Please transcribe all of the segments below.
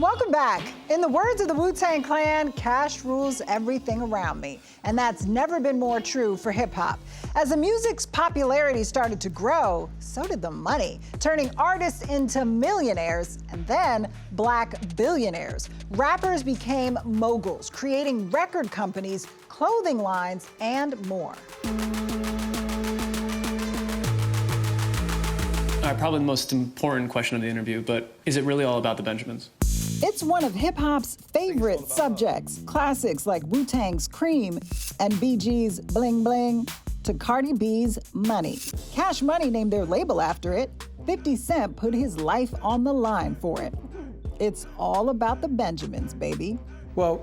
Welcome back. In the words of the Wu-Tang Clan, cash rules everything around me. And that's never been more true for hip hop. As the music's popularity started to grow, so did the money, turning artists into millionaires and then black billionaires. Rappers became moguls, creating record companies, clothing lines, and more. All right, probably the most important question of the interview, but is it really all about the Benjamins? It's one of hip-hop's favorite subjects. Classics like Wu-Tang's Cream and BG's Bling Bling to Cardi B's Money. Cash Money named their label after it. 50 Cent put his life on the line for it. It's all about the Benjamins, baby. Well,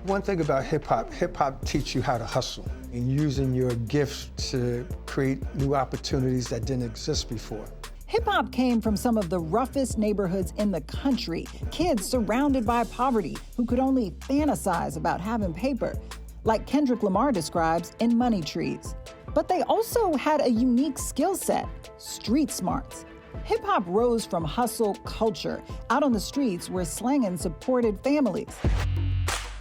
one thing about hip-hop teaches you how to hustle and using your gifts to create new opportunities that didn't exist before. Hip-hop came from some of the roughest neighborhoods in the country, kids surrounded by poverty who could only fantasize about having paper, like Kendrick Lamar describes in Money Trees. But they also had a unique skill set, street smarts. Hip-hop rose from hustle culture, out on the streets where slangin' supported families.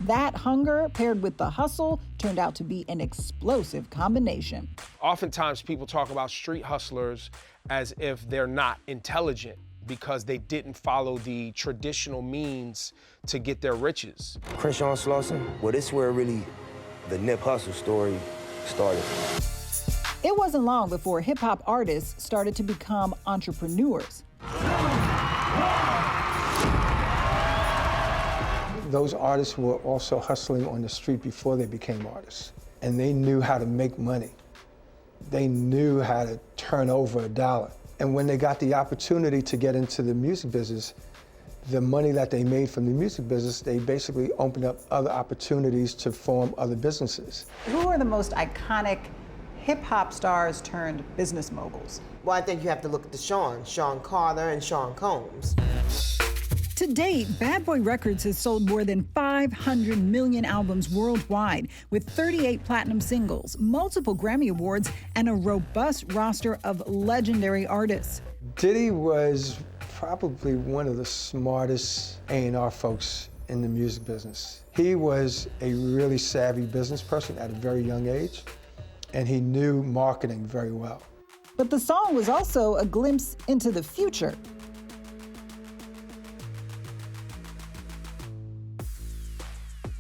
That hunger paired with the hustle turned out to be an explosive combination. Oftentimes people talk about street hustlers as if they're not intelligent because they didn't follow the traditional means to get their riches. Crenshaw and Slauson, well, this is where really the Nip Hustle story started. It wasn't long before hip-hop artists started to become entrepreneurs. Those artists were also hustling on the street before they became artists, and they knew how to make money. They knew how to turn over a dollar. And when they got the opportunity to get into the music business, the money that they made from the music business, they basically opened up other opportunities to form other businesses. Who are the most iconic hip-hop stars turned business moguls? Well, I think you have to look at the Sean Carter and Sean Combs. To date, Bad Boy Records has sold more than 500 million albums worldwide, with 38 platinum singles, multiple Grammy Awards, and a robust roster of legendary artists. Diddy was probably one of the smartest A&R folks in the music business. He was a really savvy business person at a very young age, and he knew marketing very well. But the song was also a glimpse into the future.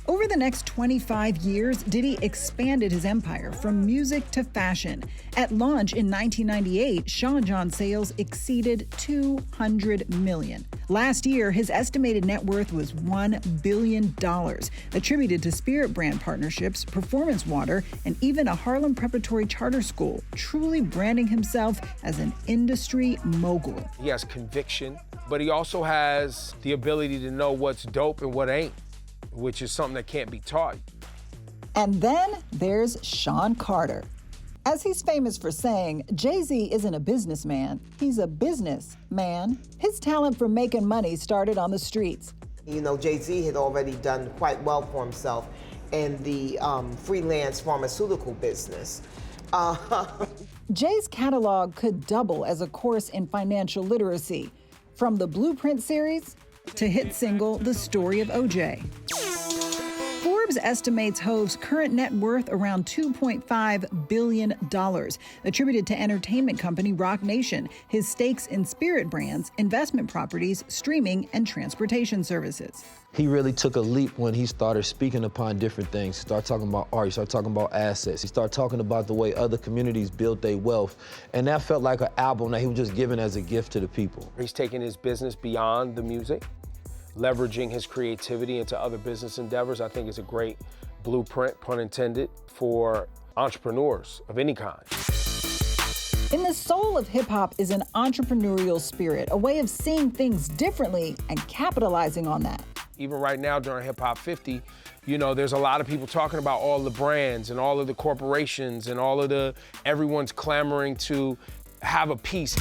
Over the next 25 years, Diddy expanded his empire from music to fashion. At launch in 1998, Sean John sales exceeded 200 million. Last year, his estimated net worth was $1 billion, attributed to Spirit brand partnerships, performance water, and even a Harlem preparatory charter school, truly branding himself as an industry mogul. He has conviction, but he also has the ability to know what's dope and what ain't, which is something that can't be taught. And then there's Sean Carter. As he's famous for saying, Jay-Z isn't a businessman, he's a businessman. His talent for making money started on the streets. You know, Jay-Z had already done quite well for himself in the freelance pharmaceutical business. Jay's catalog could double as a course in financial literacy, from the Blueprint series to hit single The Story of O.J. Forbes estimates Hov's current net worth around $2.5 billion, attributed to entertainment company Roc Nation, his stakes in Spirit brands, investment properties, streaming, and transportation services. He really took a leap when he started speaking upon different things. He started talking about art, he started talking about assets, he started talking about the way other communities built their wealth, and that felt like an album that he was just giving as a gift to the people. He's taking his business beyond the music, leveraging his creativity into other business endeavors. I think is a great blueprint, pun intended, for entrepreneurs of any kind. In the soul of hip-hop is an entrepreneurial spirit, a way of seeing things differently and capitalizing on that. Even right now during Hip Hop 50, you know, there's a lot of people talking about all the brands and all of the corporations and all of everyone's clamoring to have a piece.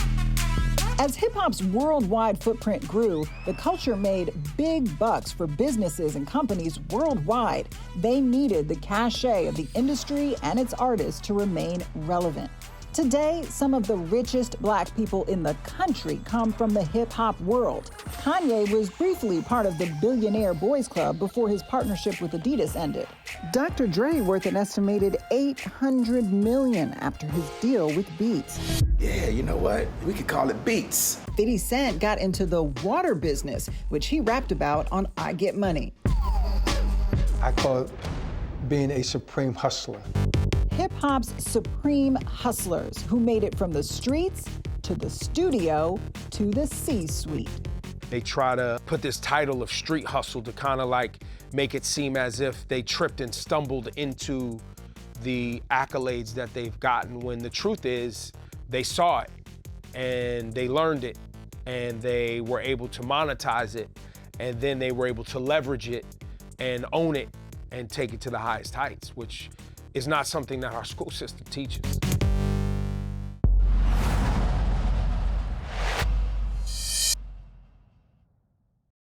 As hip-hop's worldwide footprint grew, the culture made big bucks for businesses and companies worldwide. They needed the cachet of the industry and its artists to remain relevant. Today, some of the richest Black people in the country come from the hip-hop world. Kanye was briefly part of the Billionaire Boys Club before his partnership with Adidas ended. Dr. Dre worth an estimated $800 million after his deal with Beats. Yeah, you know what? We could call it Beats. 50 Cent got into the water business, which he rapped about on I Get Money. I call it being a supreme hustler. Hip-hop's supreme hustlers who made it from the streets to the studio to the C-suite. They try to put this title of street hustle to kind of like make it seem as if they tripped and stumbled into the accolades that they've gotten, when the truth is they saw it and they learned it and they were able to monetize it, and then they were able to leverage it and own it and take it to the highest heights, which is not something that our school system teaches.